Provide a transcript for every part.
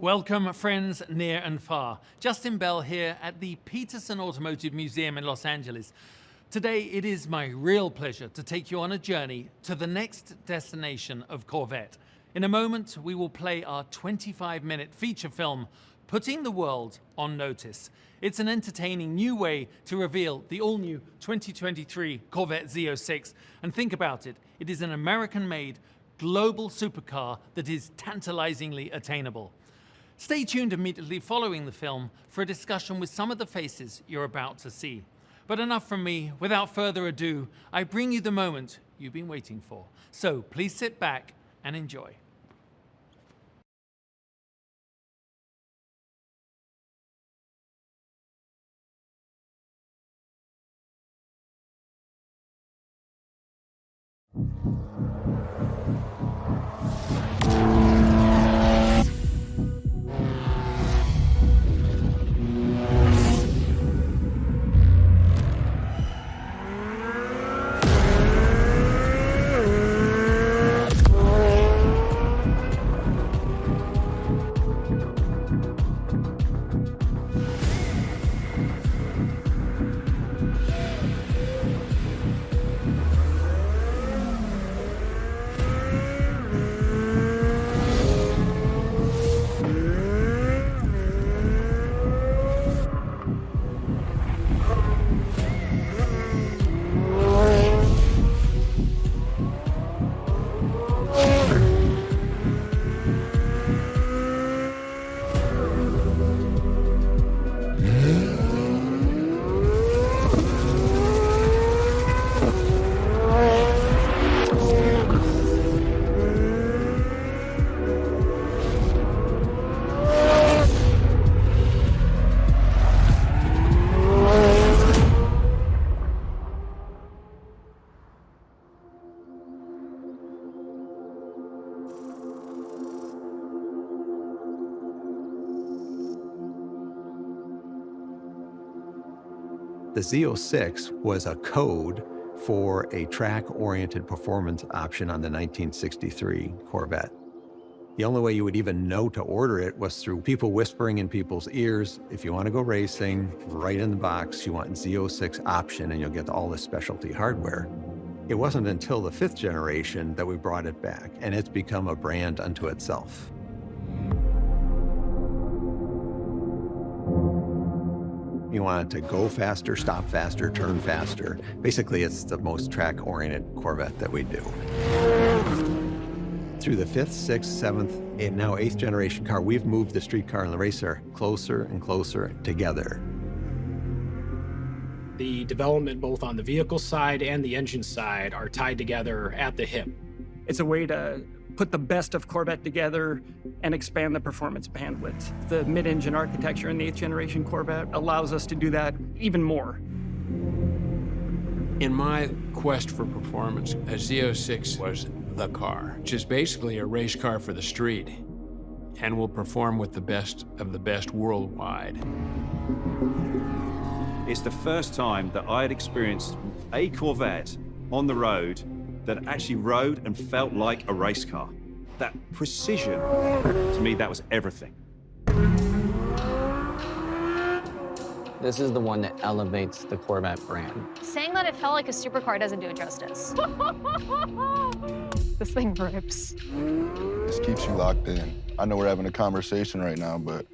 Welcome, friends near and far. Justin Bell here at the Peterson Automotive Museum in Los Angeles. Today, it is my real pleasure to take you on a journey to the next destination of Corvette. In a moment, we will play our 25-minute feature film, Putting the World on Notice. It's an entertaining new way to reveal the all-new 2023 Corvette Z06. And think about it, it is an American-made global supercar that is tantalizingly attainable. Stay tuned immediately following the film for a discussion with some of the faces you're about to see. But enough from me. Without further ado, I bring you the moment you've been waiting for. So please sit back and enjoy. The Z06 was a code for a track-oriented performance option on the 1963 Corvette. The only way you would even know to order it was through people whispering in people's ears, if you want to go racing, right in the box, you want Z06 option and you'll get all the specialty hardware. It wasn't until the 5th generation that we brought it back, and it's become a brand unto itself. You want it to go faster, stop faster, turn faster. Basically, it's the most track-oriented Corvette that we do. Through the 5th, 6th, 7th, and now 8th generation car, we've moved the street car and the racer closer and closer together. The development both on the vehicle side and the engine side are tied together at the hip. It's a way to put the best of Corvette together and expand the performance bandwidth. The mid-engine architecture in the 8th generation Corvette allows us to do that even more. In my quest for performance, a Z06 was the car, which is basically a race car for the street and will perform with the best of the best worldwide. It's the first time that I had experienced a Corvette on the road that actually rode and felt like a race car. That precision, to me, that was everything. This is the one that elevates the Corvette brand. Saying that it felt like a supercar doesn't do it justice. This thing rips. This keeps you locked in. I know we're having a conversation right now, but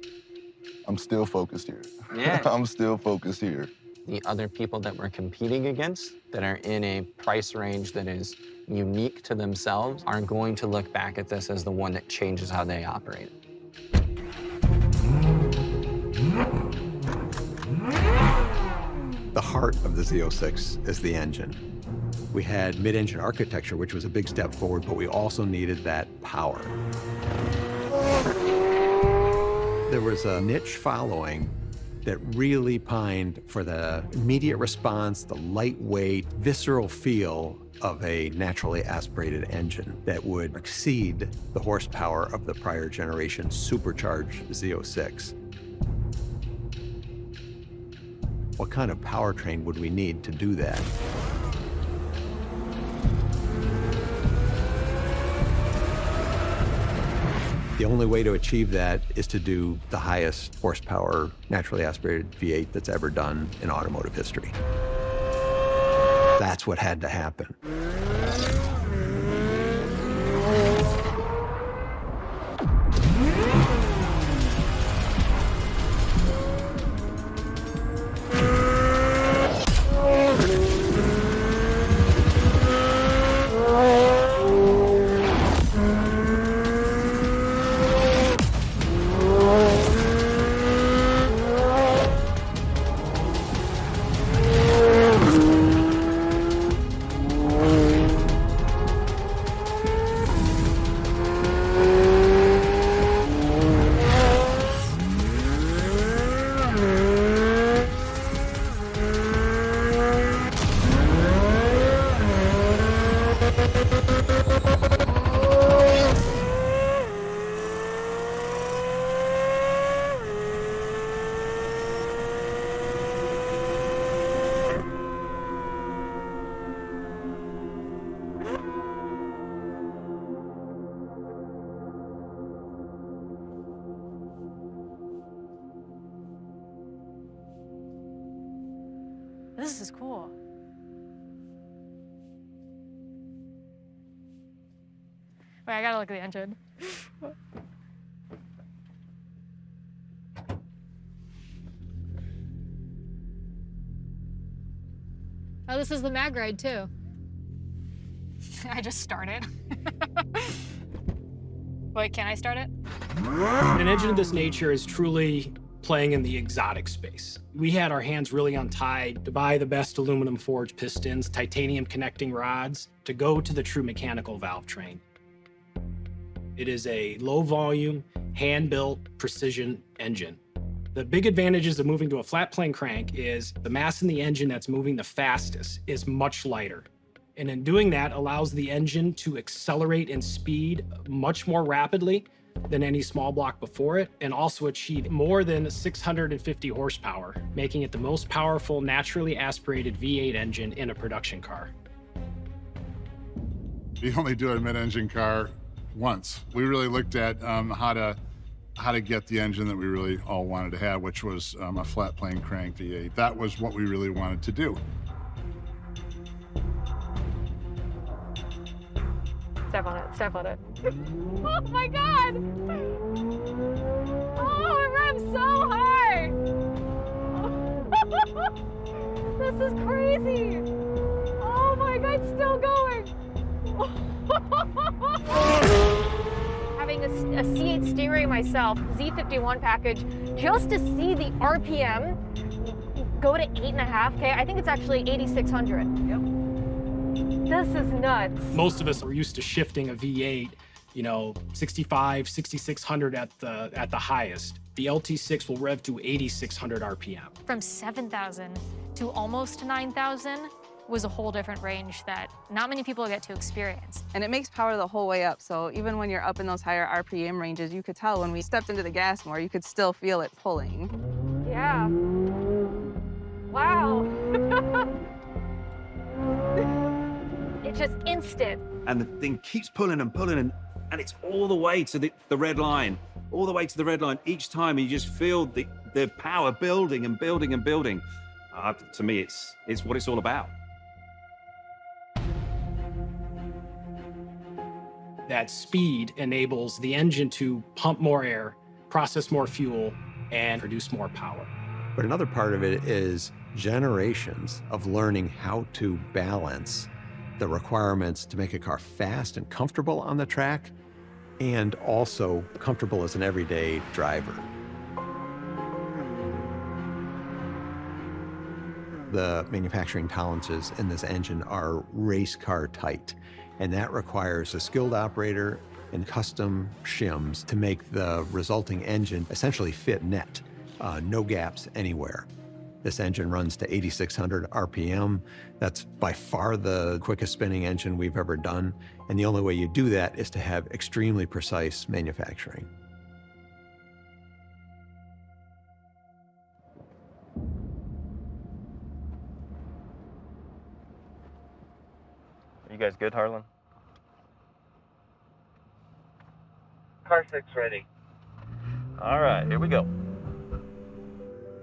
I'm still focused here. Yeah. I'm still focused here. The other people that we're competing against that are in a price range that is unique to themselves are going to look back at this as the one that changes how they operate. The heart of the Z06 is the engine. We had mid-engine architecture, which was a big step forward, but we also needed that power. There was a niche following that really pined for the immediate response, the lightweight, visceral feel of a naturally aspirated engine that would exceed the horsepower of the prior generation supercharged Z06. What kind of powertrain would we need to do that? The only way to achieve that is to do the highest horsepower naturally aspirated V8 that's ever done in automotive history. That's what had to happen. This is cool. Wait, I gotta look at the engine. Oh, this is the mag ride too. I just started. Wait, can I start it? An engine of this nature is truly playing in the exotic space. We had our hands really untied to buy the best aluminum forged pistons, titanium connecting rods, to go to the true mechanical valve train. It is a low volume, hand-built precision engine. The big advantages of moving to a flat plane crank is the mass in the engine that's moving the fastest is much lighter. And in doing that allows the engine to accelerate in speed much more rapidly than any small block before it, and also achieve more than 650 horsepower, making it the most powerful naturally aspirated V8 engine in a production car. We only do a mid-engine car once. We really looked at how to get the engine that we really all wanted to have, which was a flat plane crank V8. That was what we really wanted to do. Step on it, step on it. Oh my God! Oh, it revs so high! This is crazy! Oh my God, it's still going! Having a C8 steering myself, Z51 package, just to see the RPM go to 8.5K, I think it's actually 8,600. Yep. This is nuts. Most of us are used to shifting a V8, 65, 6,600 at the highest. The LT6 will rev to 8,600 RPM. From 7,000 to almost 9,000 was a whole different range that not many people get to experience. And it makes power the whole way up. So even when you're up in those higher RPM ranges, you could tell when we stepped into the gas more, you could still feel it pulling. Yeah. Wow. It's just instant. And the thing keeps pulling and pulling, and it's all the way to the red line, all the way to the red line each time. And you just feel the power building and building and building. To me, it's what it's all about. That speed enables the engine to pump more air, process more fuel, and produce more power. But another part of it is generations of learning how to balance the requirements to make a car fast and comfortable on the track, and also comfortable as an everyday driver. The manufacturing tolerances in this engine are race car tight, and that requires a skilled operator and custom shims to make the resulting engine essentially fit net, no gaps anywhere. This engine runs to 8,600 RPM. That's by far the quickest spinning engine we've ever done. And the only way you do that is to have extremely precise manufacturing. Are you guys good, Harlan? car 6 ready. All right, here we go.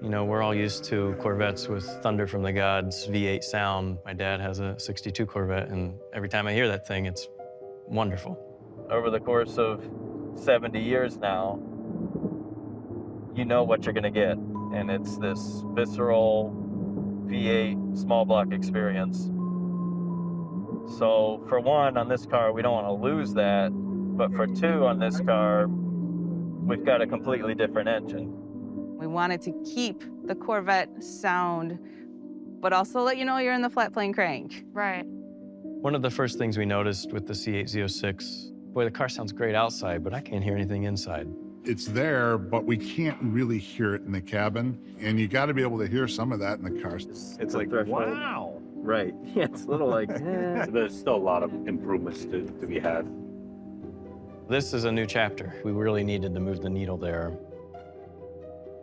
You know, we're all used to Corvettes with thunder from the gods, V8 sound. My dad has a 62 Corvette, and every time I hear that thing, it's wonderful. Over the course of 70 years now, you know what you're gonna get. And it's this visceral V8 small block experience. So for one, on this car, we don't wanna lose that. But for two, on this car, we've got a completely different engine. We wanted to keep the Corvette sound, but also let you know you're in the flat plane crank. Right. One of the first things we noticed with the C8 Z06, boy, the car sounds great outside, but I can't hear anything inside. It's there, but we can't really hear it in the cabin. And you got to be able to hear some of that in the car. It's like, wow. Right. Yeah, it's a little like, There's still a lot of improvements to be had. This is a new chapter. We really needed to move the needle there.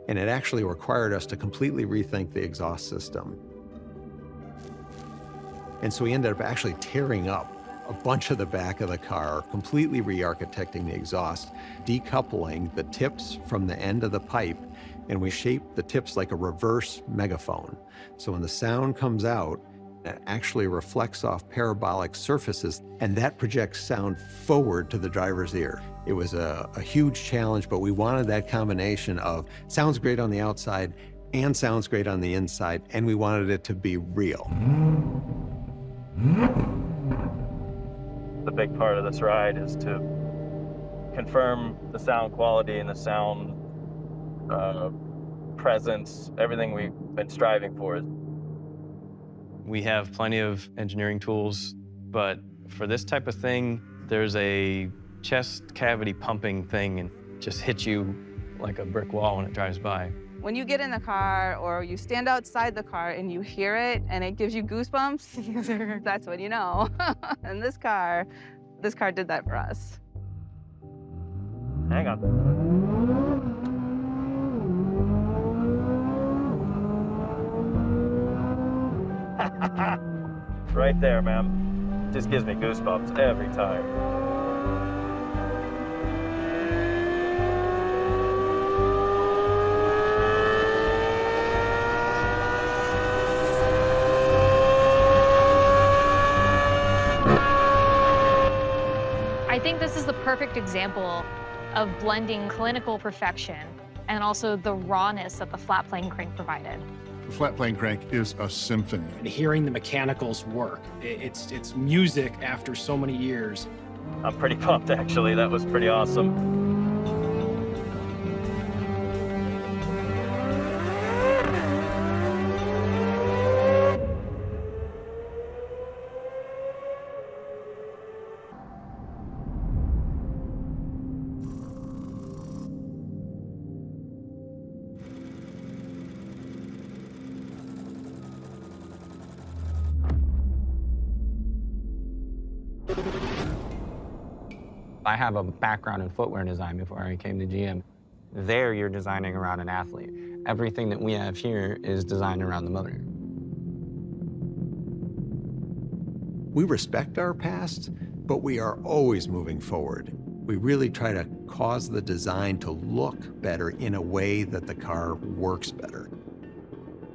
And it actually required us to completely rethink the exhaust system. And so we ended up actually tearing up a bunch of the back of the car, completely re-architecting the exhaust, decoupling the tips from the end of the pipe, and we shaped the tips like a reverse megaphone. So when the sound comes out, it actually reflects off parabolic surfaces, and that projects sound forward to the driver's ear. It was a huge challenge, but we wanted that combination of sounds great on the outside and sounds great on the inside, and we wanted it to be real. The big part of this ride is to confirm the sound quality and the sound presence, everything we've been striving for. We have plenty of engineering tools, but for this type of thing, there's a chest cavity pumping thing and just hits you like a brick wall when it drives by. When you get in the car or you stand outside the car and you hear it and it gives you goosebumps, that's when you know. And this car did that for us. Hang on. Right there, man. Just gives me goosebumps every time. I think this is the perfect example of blending clinical perfection and also the rawness that the flat plane crank provided. The flat plane crank is a symphony. And hearing the mechanicals work, it's music after so many years. I'm pretty pumped, actually. That was pretty awesome. I have a background in footwear design before I came to GM. There, you're designing around an athlete. Everything that we have here is designed around the motor. We respect our past, but we are always moving forward. We really try to cause the design to look better in a way that the car works better.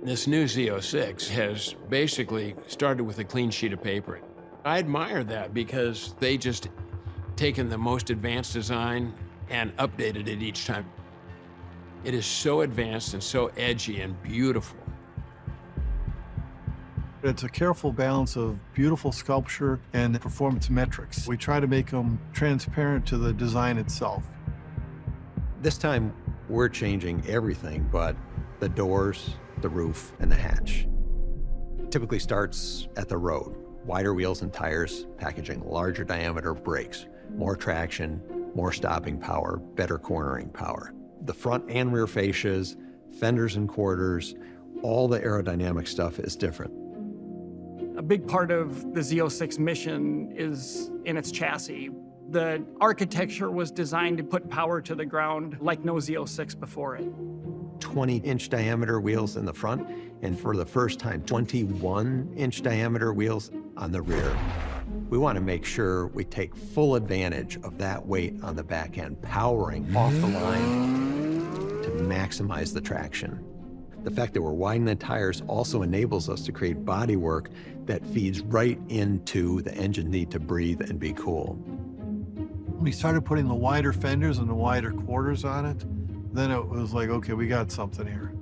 This new Z06 has basically started with a clean sheet of paper. I admire that because they just taken the most advanced design and updated it each time. It is so advanced and so edgy and beautiful. It's a careful balance of beautiful sculpture and performance metrics. We try to make them transparent to the design itself. This time, we're changing everything but the doors, the roof, and the hatch. It typically starts at the road. Wider wheels and tires, packaging larger diameter brakes, more traction, more stopping power, better cornering power. The front and rear fascias, fenders and quarters, all the aerodynamic stuff is different. A big part of the Z06 mission is in its chassis. The architecture was designed to put power to the ground like no Z06 before it. 20-inch diameter wheels in the front, and for the first time, 21-inch diameter wheels on the rear. We want to make sure we take full advantage of that weight on the back end, powering off the line to maximize the traction. The fact that we're widening the tires also enables us to create bodywork that feeds right into the engine's need to breathe and be cool. We started putting the wider fenders and the wider quarters on it. Then it was like, okay, we got something here.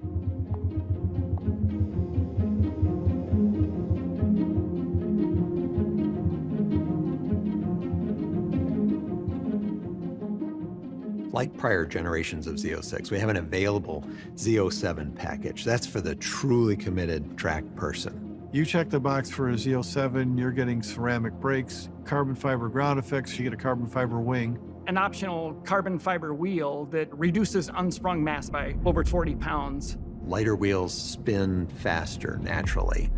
Like prior generations of Z06, we have an available Z07 package. That's for the truly committed track person. You check the box for a Z07, you're getting ceramic brakes, carbon fiber ground effects, you get a carbon fiber wing. An optional carbon fiber wheel that reduces unsprung mass by over 40 pounds. Lighter wheels spin faster naturally.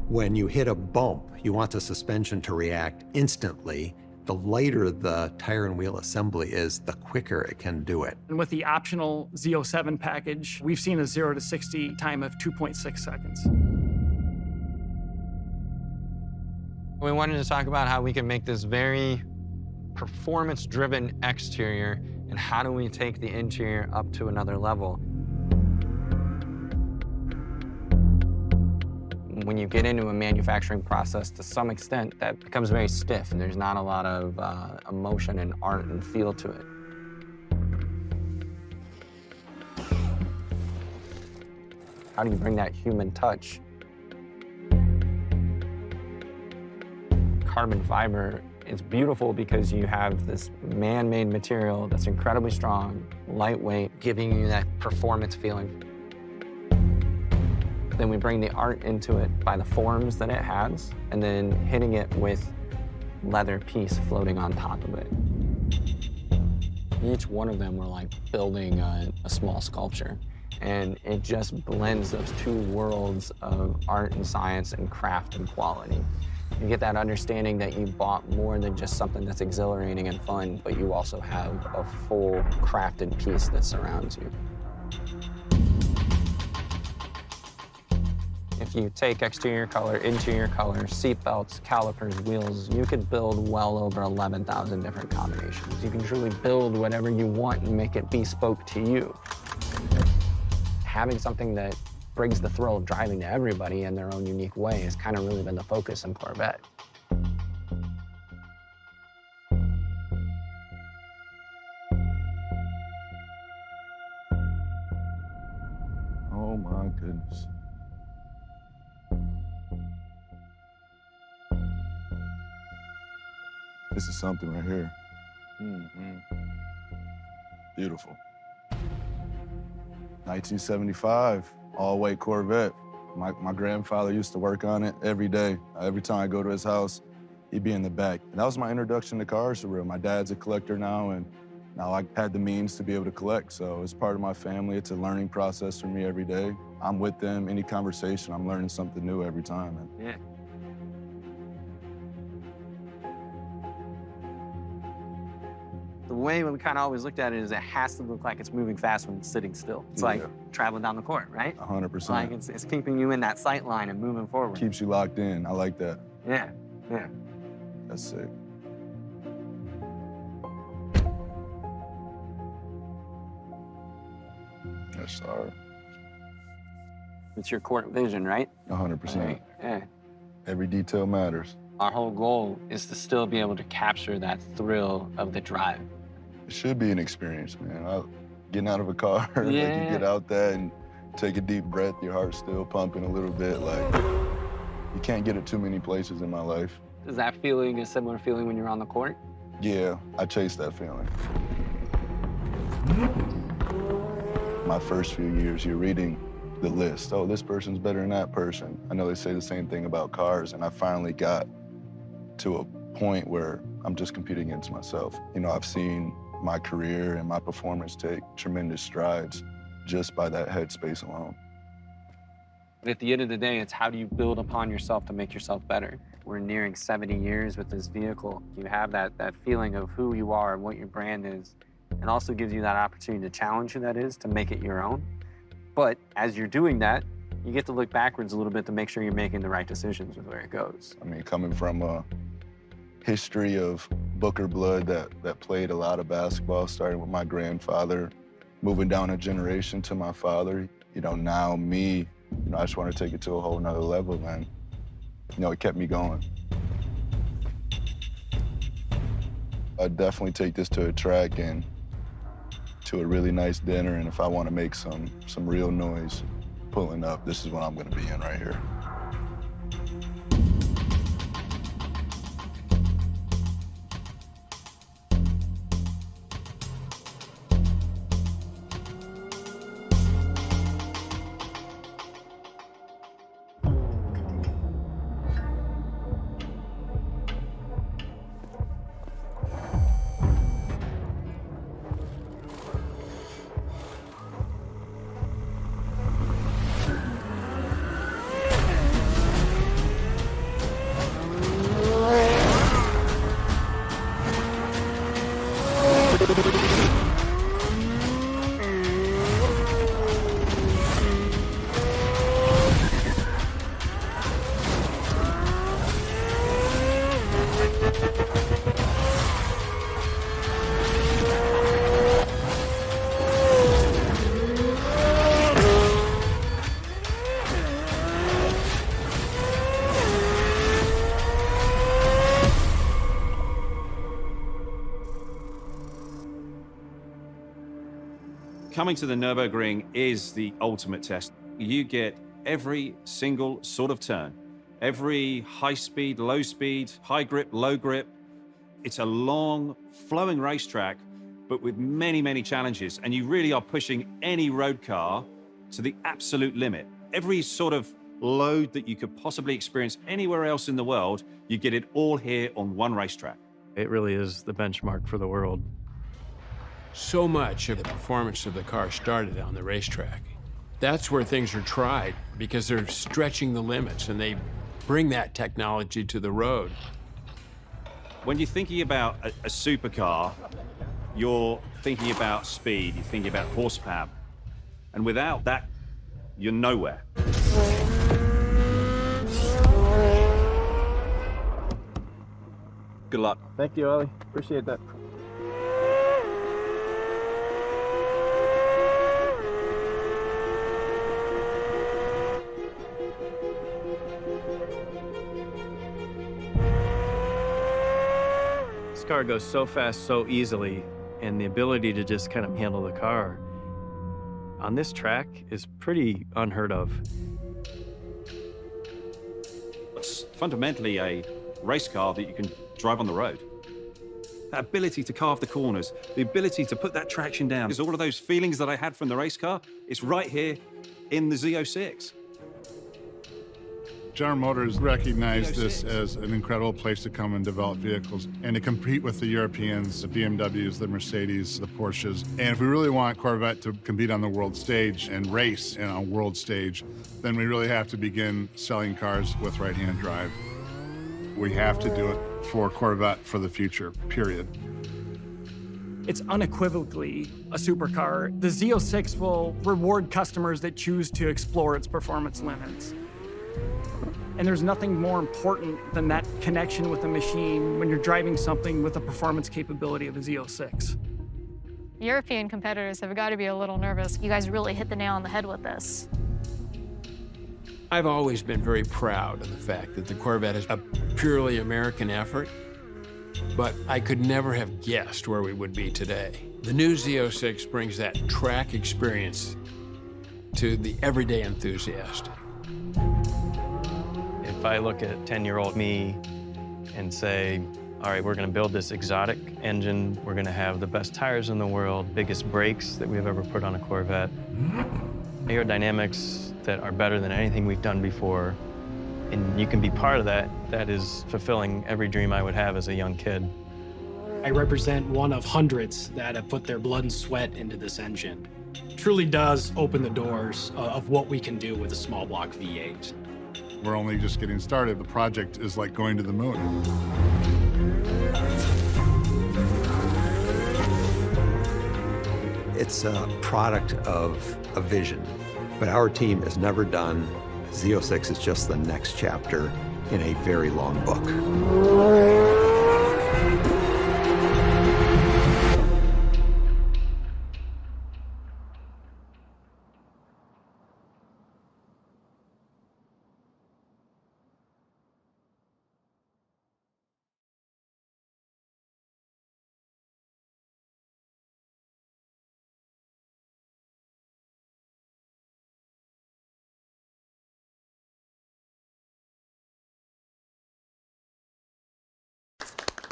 When you hit a bump, you want the suspension to react instantly. The lighter the tire and wheel assembly is, the quicker it can do it. And with the optional Z07 package, we've seen a 0 to 60 time of 2.6 seconds. We wanted to talk about how we can make this very performance-driven exterior, and how do we take the interior up to another level. When you get into a manufacturing process, to some extent, that becomes very stiff, and there's not a lot of emotion and art and feel to it. How do you bring that human touch? Carbon fiber is beautiful because you have this man-made material that's incredibly strong, lightweight, giving you that performance feeling. Then we bring the art into it by the forms that it has, and then hitting it with leather piece floating on top of it. Each one of them were like building a small sculpture, and it just blends those two worlds of art and science and craft and quality. You get that understanding that you bought more than just something that's exhilarating and fun, but you also have a full crafted piece that surrounds you. If you take exterior color, interior color, seat belts, calipers, wheels, you could build well over 11,000 different combinations. You can truly build whatever you want and make it bespoke to you. Having something that brings the thrill of driving to everybody in their own unique way has kind of really been the focus in Corvette. Oh my goodness. This is something right here. Beautiful. 1975, all-white Corvette. My grandfather used to work on it every day. Every time I go to his house, he'd be in the back. And that was my introduction to cars for real. My dad's a collector now, and now I had the means to be able to collect. So it's part of my family. It's a learning process for me every day. I'm with them. Any conversation, I'm learning something new every time. Yeah. The way we kind of always looked at it is it has to look like it's moving fast when it's sitting still. It's like traveling down the court, right? 100%. Like it's keeping you in that sight line and moving forward. Keeps you locked in. I like that. Yeah, yeah. That's sick. Yes, sir. It's your court vision, right? 100%. Right. Yeah. Every detail matters. Our whole goal is to still be able to capture that thrill of the drive. It should be an experience, man. Getting out of a car, like you get out there and take a deep breath, your heart's still pumping a little bit. Like, you can't get it too many places in my life. Is that feeling a similar feeling when you're on the court? Yeah, I chase that feeling. My first few years, you're reading the list. Oh, this person's better than that person. I know they say the same thing about cars, and I finally got to a point where I'm just competing against myself. You know, I've seen my career and my performance take tremendous strides just by that headspace alone. But at the end of the day, it's how do you build upon yourself to make yourself better? We're nearing 70 years with this vehicle. You have that feeling of who you are and what your brand is, and also gives you that opportunity to challenge who that is, to make it your own. But as you're doing that, you get to look backwards a little bit to make sure you're making the right decisions with where it goes. I mean, coming from history of Booker blood that played a lot of basketball, starting with my grandfather, moving down a generation to my father. You know, now me, you know, I just want to take it to a whole nother level, and, you know, it kept me going. I'd definitely take this to a track and to a really nice dinner, and if I want to make some real noise pulling up, this is what I'm going to be in right here. Coming to the Nürburgring is the ultimate test. You get every single sort of turn, every high speed, low speed, high grip, low grip. It's a long, flowing racetrack, but with many, many challenges. And you really are pushing any road car to the absolute limit. Every sort of load that you could possibly experience anywhere else in the world, you get it all here on one racetrack. It really is the benchmark for the world. So much of the performance of the car started on the racetrack. That's where things are tried, because they're stretching the limits and they bring that technology to the road. When you're thinking about a supercar, you're thinking about speed, you're thinking about horsepower. And without that, you're nowhere. Good luck. Thank you, Ollie. Appreciate that. This car goes so fast, so easily, and the ability to just kind of handle the car on this track is pretty unheard of. It's fundamentally a race car that you can drive on the road. That ability to carve the corners, the ability to put that traction down, because all of those feelings that I had from the race car, it's right here in the Z06. General Motors recognized this as an incredible place to come and develop vehicles and to compete with the Europeans, the BMWs, the Mercedes, the Porsches. And if we really want Corvette to compete on the world stage and race on a world stage, then we really have to begin selling cars with right-hand drive. We have to do it for Corvette for the future, period. It's unequivocally a supercar. The Z06 will reward customers that choose to explore its performance limits. And there's nothing more important than that connection with the machine when you're driving something with the performance capability of a Z06. European competitors have got to be a little nervous. You guys really hit the nail on the head with this. I've always been very proud of the fact that the Corvette is a purely American effort, but I could never have guessed where we would be today. The new Z06 brings that track experience to the everyday enthusiast. If I look at 10-year-old me and say, all right, we're gonna build this exotic engine, we're gonna have the best tires in the world, biggest brakes that we've ever put on a Corvette, aerodynamics that are better than anything we've done before, and you can be part of that, that is fulfilling every dream I would have as a young kid. I represent one of hundreds that have put their blood and sweat into this engine. It truly does open the doors of what we can do with a small block V8. We're only just getting started. The project is like going to the moon. It's a product of a vision, but our team is never done. Z06 is just the next chapter in a very long book.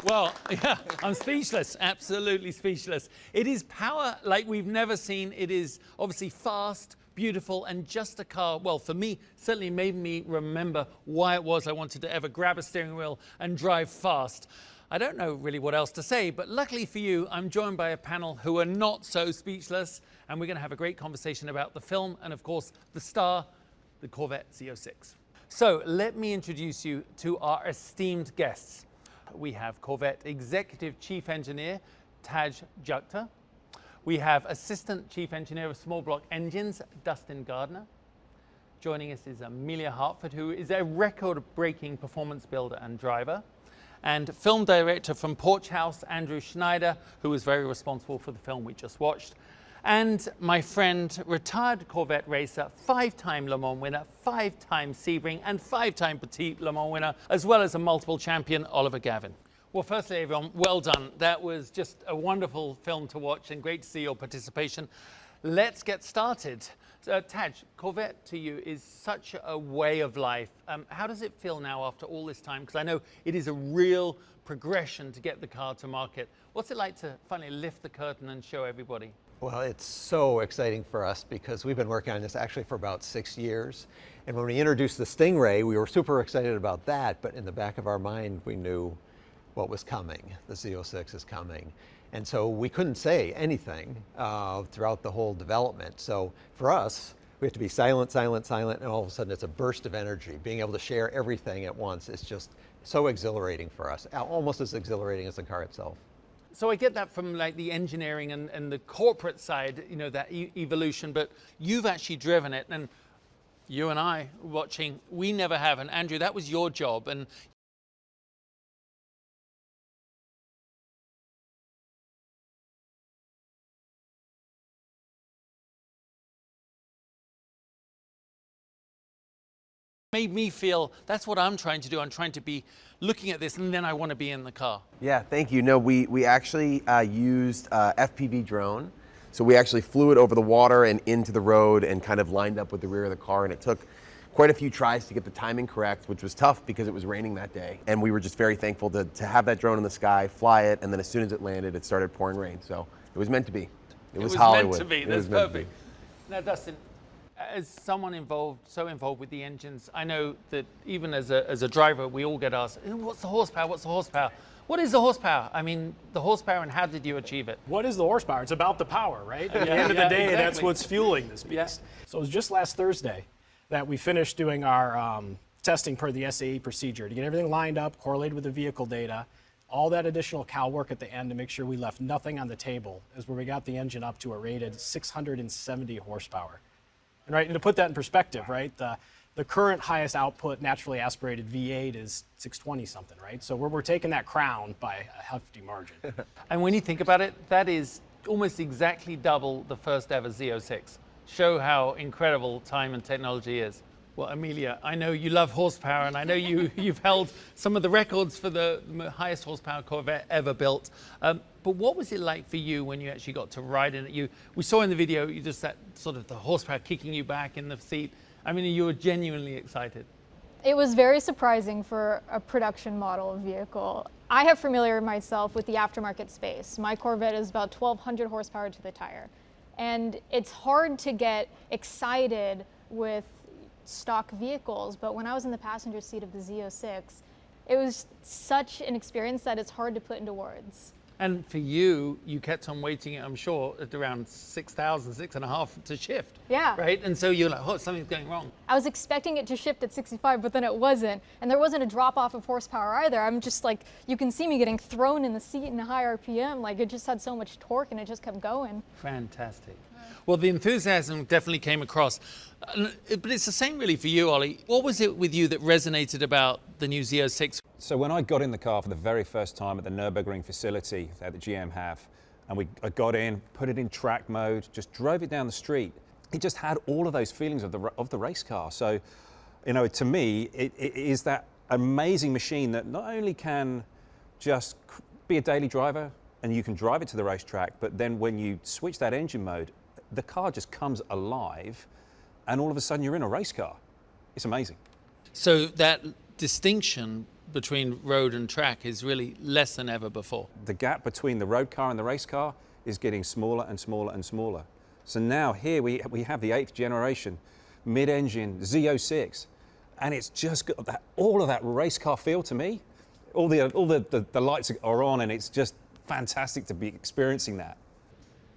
Well, yeah, I'm speechless, absolutely speechless. It is power like we've never seen. It is obviously fast, beautiful, and just a car, well, for me, certainly made me remember why it was I wanted to ever grab a steering wheel and drive fast. I don't know really what else to say, but luckily for you, I'm joined by a panel who are not so speechless, and we're going to have a great conversation about the film and, of course, the star, the Corvette Z06. So let me introduce you to our esteemed guests. We have Corvette Executive Chief Engineer, Taj Jukta. We have Assistant Chief Engineer of Small Block Engines, Dustin Gardner. Joining us is Amelia Hartford, who is a record-breaking performance builder and driver. And film director from Porch House, Andrew Schneider, who was very responsible for the film we just watched. And my friend, retired Corvette racer, 5-time Le Mans winner, 5-time Sebring, and 5-time Petit Le Mans winner, as well as a multiple champion, Oliver Gavin. Well, firstly, everyone, well done. That was just a wonderful film to watch and great to see your participation. Let's get started. Taj, Corvette to you is such a way of life. How does it feel now after all this time? Because I know it is a real progression to get the car to market. What's it like to finally lift the curtain and show everybody? Well, it's so exciting for us because we've been working on this actually for about 6 years. And when we introduced the Stingray, we were super excited about that, but in the back of our mind, we knew what was coming. The Z06 is coming. And so we couldn't say anything throughout the whole development. So for us, we have to be silent, silent, silent, and all of a sudden it's a burst of energy. Being able to share everything at once is just so exhilarating for us, almost as exhilarating as the car itself. So I get that from like the engineering and the corporate side, you know, that evolution, but you've actually driven it, and you and I watching, we never have. And Andrew, that was your job. And made me feel that's what I'm trying to do. I'm trying to be looking at this, and then I want to be in the car. Yeah, thank you. No, we actually used FPV drone. So we actually flew it over the water and into the road and kind of lined up with the rear of the car, and it took quite a few tries to get the timing correct, which was tough because it was raining that day. And we were just very thankful to have that drone in the sky, fly it, and then as soon as it landed, it started pouring rain. So it was meant to be. It was Hollywood. Meant to be. That's perfect. Now, Dustin, as someone so involved with the engines, I know that even as a driver, we all get asked, what's the horsepower, what's the horsepower? What is the horsepower? I mean, the horsepower, and how did you achieve it? What is the horsepower? It's about the power, right? At the end of the day, exactly. That's what's fueling this beast. Yeah. So it was just last Thursday that we finished doing our testing per the SAE procedure to get everything lined up, correlated with the vehicle data, all that additional cal work at the end to make sure we left nothing on the table is where we got the engine up to a rated 670 horsepower. And, right, and to put that in perspective, right, the current highest output naturally aspirated V8 is 620 something, right? So we're taking that crown by a hefty margin. And when you think about it, that is almost exactly double the first ever Z06. Show how incredible time and technology is. Well, Amelia, I know you love horsepower, and I know you've held some of the records for the highest horsepower Corvette ever built. But what was it like for you when you actually got to ride in it? We saw in the video, you just that sort of the horsepower kicking you back in the seat. I mean, you were genuinely excited. It was very surprising for a production model vehicle. I have familiar myself with the aftermarket space. My Corvette is about 1,200 horsepower to the tire. And it's hard to get excited with stock vehicles, but when I was in the passenger seat of the Z06, it was such an experience that it's hard to put into words. And for you, you kept on waiting, I'm sure, at around 6,000, 6.5 to shift. Yeah. Right? And so you're like, oh, something's going wrong. I was expecting it to shift at 65, but then it wasn't. And there wasn't a drop off of horsepower either. I'm just like, you can see me getting thrown in the seat in a high RPM. Like, it just had so much torque and it just kept going. Fantastic. Well, the enthusiasm definitely came across. But it's the same really for you, Ollie. What was it with you that resonated about the new Z06? So when I got in the car for the very first time at the Nürburgring facility that the GM have, and I got in, put it in track mode, just drove it down the street, it just had all of those feelings of the race car. So, you know, to me, it is that amazing machine that not only can just be a daily driver and you can drive it to the racetrack, but then when you switch that engine mode, the car just comes alive, and all of a sudden you're in a race car. It's amazing. So that distinction between road and track is really less than ever before. The gap between the road car and the race car is getting smaller and smaller and smaller. So now here we have the 8th generation mid-engine Z06, and it's just got that, all of that race car feel to me. All the lights are on, and it's just fantastic to be experiencing that.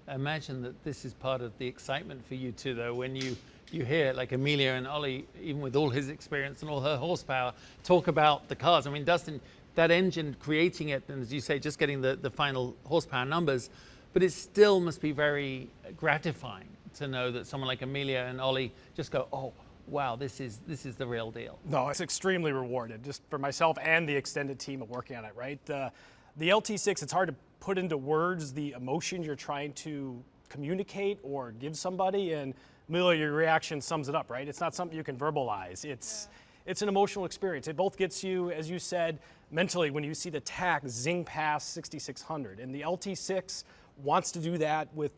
Imagine that this is part of the excitement for you too, though, when you hear like Amelia and Ollie, even with all his experience and all her horsepower, talk about the cars. I mean, Dustin, that engine, creating it, and as you say, just getting the final horsepower numbers, but it still must be very gratifying to know that someone like Amelia and Ollie just go, oh, wow, this is the real deal. No, it's extremely rewarded, just for myself and the extended team of working on it, right? The LT6, it's hard to put into words the emotion you're trying to communicate or give somebody, and Amelia, your reaction sums it up, right? It's not something you can verbalize. It's an emotional experience. It both gets you, as you said, mentally when you see the tack zing past 6,600, and the LT6 wants to do that with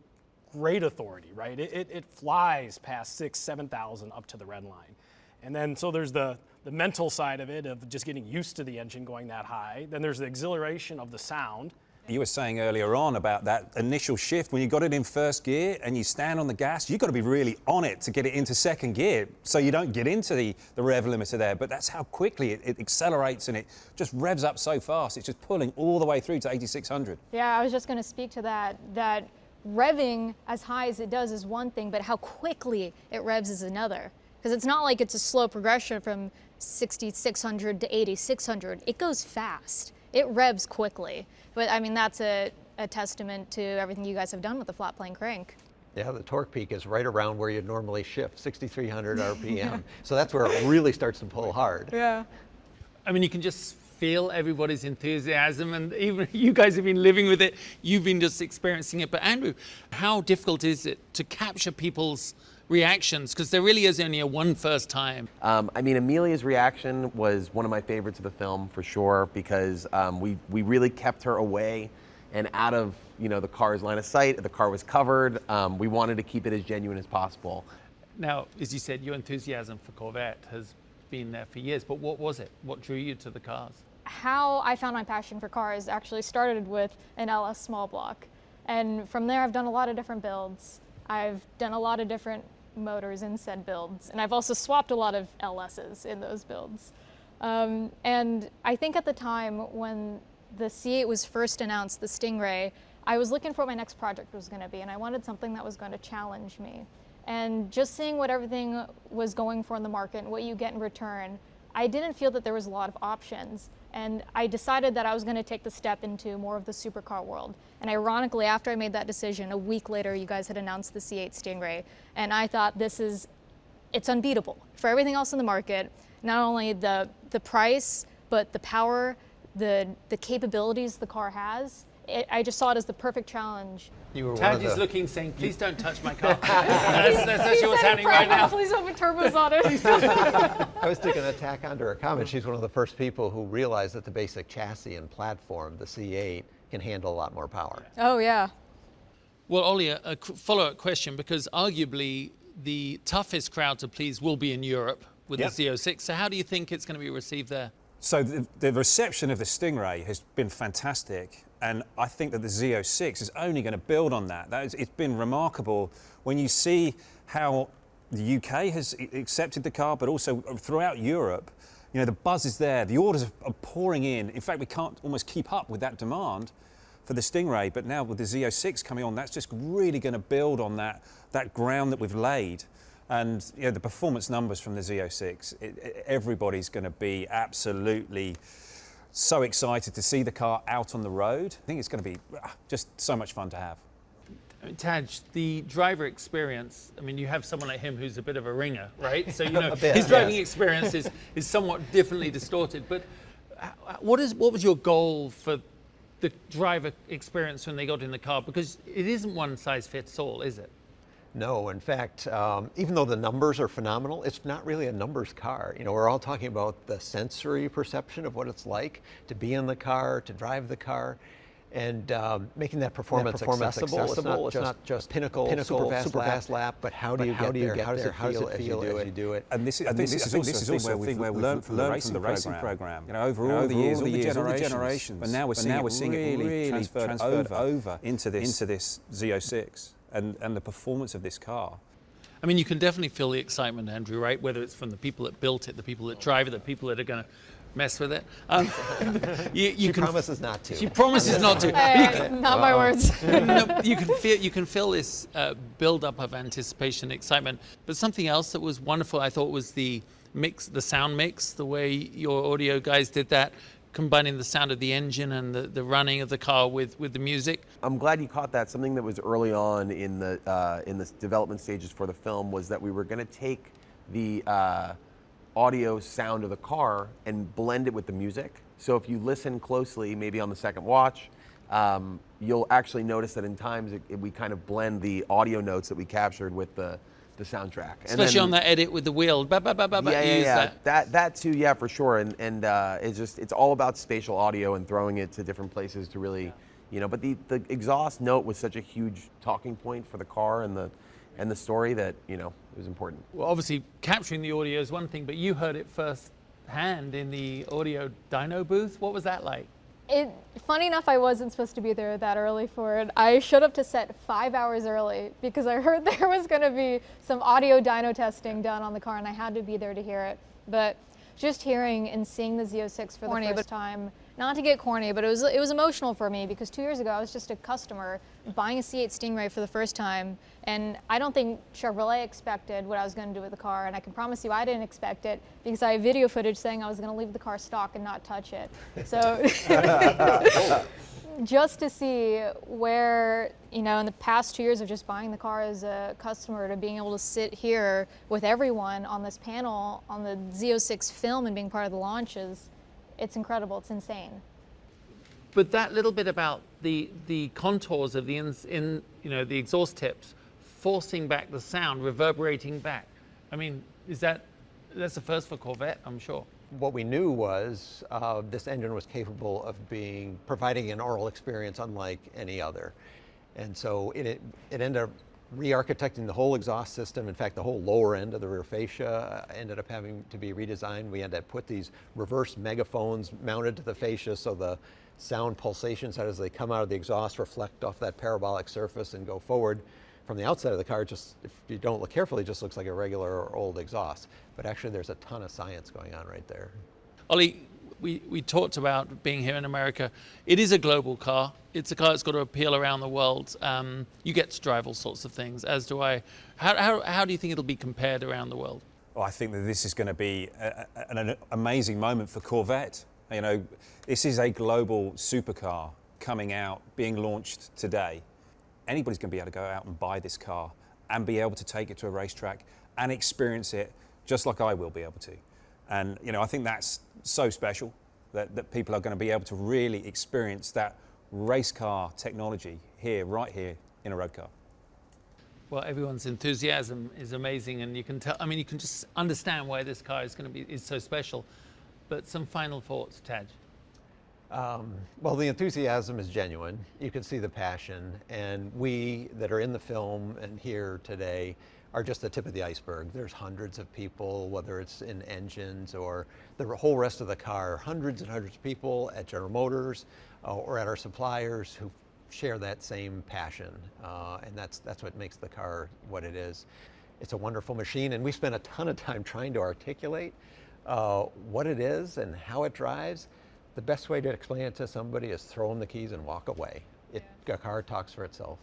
great authority, right? It flies past 6,000, 7,000 up to the red line. And then, so there's the mental side of it, of just getting used to the engine going that high. Then there's the exhilaration of the sound. You were saying earlier on about that initial shift, when you got it in first gear and you stand on the gas, you've got to be really on it to get it into second gear so you don't get into the rev limiter there. But that's how quickly it accelerates, and it just revs up so fast. It's just pulling all the way through to 8,600. Yeah, I was just going to speak to that revving as high as it does is one thing, but how quickly it revs is another. Because it's not like it's a slow progression from 6,600 to 8,600. It goes fast. It revs quickly. But I mean, that's a testament to everything you guys have done with the flat plane crank. Yeah, the torque peak is right around where you'd normally shift, 6,300 RPM. So that's where it really starts to pull hard. Yeah. I mean, you can just feel everybody's enthusiasm, and even you guys have been living with it. You've been just experiencing it. But Andrew, how difficult is it to capture people's reactions? Because there really is only one first time. I mean, Amelia's reaction was one of my favorites of the film for sure, because we really kept her away and out of the car's line of sight. The car was covered. We wanted to keep it as genuine as possible. Now, as you said, your enthusiasm for Corvette has been there for years, but what was it? What drew you to the cars? How I found my passion for cars actually started with an LS small block. And from there, I've done a lot of different builds. I've done a lot of different motors in said builds, and I've also swapped a lot of LSs in those builds. And I think at the time when the C8 was first announced, the Stingray, I was looking for what my next project was going to be, and I wanted something that was going to challenge me. And just seeing what everything was going for in the market and what you get in return, I didn't feel that there was a lot of options. And I decided that I was going to take the step into more of the supercar world. And ironically, after I made that decision, a week later, you guys had announced the C8 Stingray. And I thought it's unbeatable for everything else in the market. Not only the price, but the power, the capabilities the car has. I just saw it as the perfect challenge. You were Tad is looking, saying, please don't touch my car. that's actually what's happening right now. Please don't put turbos on it. I was thinking to tack onto her comment. She's one of the first people who realized that the basic chassis and platform, the C8, can handle a lot more power. Oh, yeah. Well, Ollie, a follow-up question, because arguably the toughest crowd to please will be in Europe with the Z06. So how do you think it's going to be received there? So the reception of the Stingray has been fantastic, and I think that the Z06 is only going to build on that. It's been remarkable when you see how the UK has accepted the car, but also throughout Europe. The buzz is there, the orders are pouring in. In fact, we can't almost keep up with that demand for the Stingray, but now with the Z06 coming on, that's just really going to build on that ground that we've laid. And the performance numbers from the Z06, everybody's going to be absolutely so excited to see the car out on the road. I think it's going to be just so much fun to have. Taj, the driver experience, I mean, you have someone like him who's a bit of a ringer, right? So, bit, his driving experience is somewhat differently distorted. But what was your goal for the driver experience when they got in the car? Because it isn't one size fits all, is it? No, in fact, even though the numbers are phenomenal, it's not really a numbers car. We're all talking about the sensory perception of what it's like to be in the car, to drive the car. and making that performance accessible. It's not just pinnacle super fast lap, but how do you get there? How does it feel as you do it? And this is also a thing where we learned from the racing program. You know, over all the years, all the generations. But now we're seeing it really transferred over into this Z06 and the performance of this car. I mean, you can definitely feel the excitement, Andrew, right? Whether it's from the people that built it, the people that drive it, the people that are going to mess with it. She promises not to. She promises not to. Not my words. No, you can feel this build-up of anticipation, excitement. But something else that was wonderful, I thought, was the mix, the sound mix, the way your audio guys did that, combining the sound of the engine and the running of the car with the music. I'm glad you caught that. Something that was early on in the development stages for the film was that we were going to take the audio sound of the car and blend it with the music. So if you listen closely, maybe on the second watch, you'll actually notice that in times we kind of blend the audio notes that we captured with the soundtrack. Especially on that edit with the wheel. That too, yeah, for sure. And it's all about spatial audio and throwing it to different places to really, you know, but the exhaust note was such a huge talking point for the car and the story that, you know, it was important. Well, obviously capturing the audio is one thing, but you heard it first hand in the audio dyno booth. What was that like? Funny enough, I wasn't supposed to be there that early for it. I showed up to set 5 hours early because I heard there was going to be some audio dyno testing done on the car, and I had to be there to hear it. But just hearing and seeing the Z06 for the first time, not to get corny, but it was emotional for me because 2 years ago I was just a customer buying a C8 Stingray for the first time, and I don't think Chevrolet expected what I was going to do with the car, and I can promise you I didn't expect it because I have video footage saying I was going to leave the car stock and not touch it. So just to see where, you know, in the past 2 years of just buying the car as a customer to being able to sit here with everyone on this panel on the Z06 film and being part of the launches, it's incredible, it's insane. But that little bit about the contours of the the exhaust tips, forcing back the sound, reverberating back. I mean, that's the first for Corvette, I'm sure. What we knew was this engine was capable of providing an aural experience unlike any other. And so it ended up re-architecting the whole exhaust system. In fact, the whole lower end of the rear fascia ended up having to be redesigned. We had to put these reverse megaphones mounted to the fascia so the sound pulsations as they come out of the exhaust reflect off that parabolic surface and go forward. From the outside of the car, just if you don't look carefully, it just looks like a regular or old exhaust. But actually there's a ton of science going on right there. Ollie, we talked about being here in America. It is a global car. It's a car that's got to appeal around the world. You get to drive all sorts of things, as do I. How do you think it'll be compared around the world? Well, I think that this is going to be an amazing moment for Corvette. You know, this is a global supercar coming out, being launched today. Anybody's going to be able to go out and buy this car and be able to take it to a racetrack and experience it just like I will be able to. And, you know, I think that's so special that people are going to be able to really experience that race car technology right here in a road car. Well, everyone's enthusiasm is amazing, and you can tell, I mean, you can just understand why this car is so special. But some final thoughts, Taj. Well, the enthusiasm is genuine. You can see the passion, and we that are in the film and here today are just the tip of the iceberg. There's hundreds of people, whether it's in engines or the whole rest of the car, hundreds and hundreds of people at General Motors or at our suppliers who share that same passion, and that's what makes the car what it is. It's a wonderful machine, and we spent a ton of time trying to articulate what it is and how it drives. The best way to explain it to somebody is throw them the keys and walk away. A car talks for itself.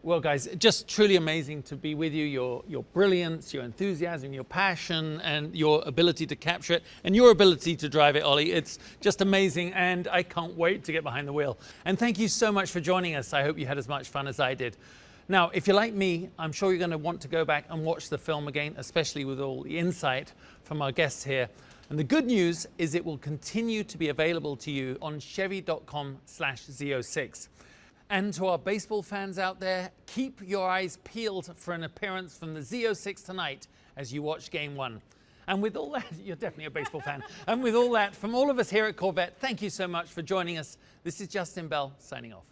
Well, guys, just truly amazing to be with you. Your brilliance, your enthusiasm, your passion, and your ability to capture it, and your ability to drive it, Ollie. It's just amazing, and I can't wait to get behind the wheel. And thank you so much for joining us. I hope you had as much fun as I did. Now, if you're like me, I'm sure you're going to want to go back and watch the film again, especially with all the insight from our guests here. And the good news is it will continue to be available to you on chevy.com/Z06. And to our baseball fans out there, keep your eyes peeled for an appearance from the Z06 tonight as you watch Game 1. And with all that, you're definitely a baseball fan. And with all that, from all of us here at Corvette, thank you so much for joining us. This is Justin Bell signing off.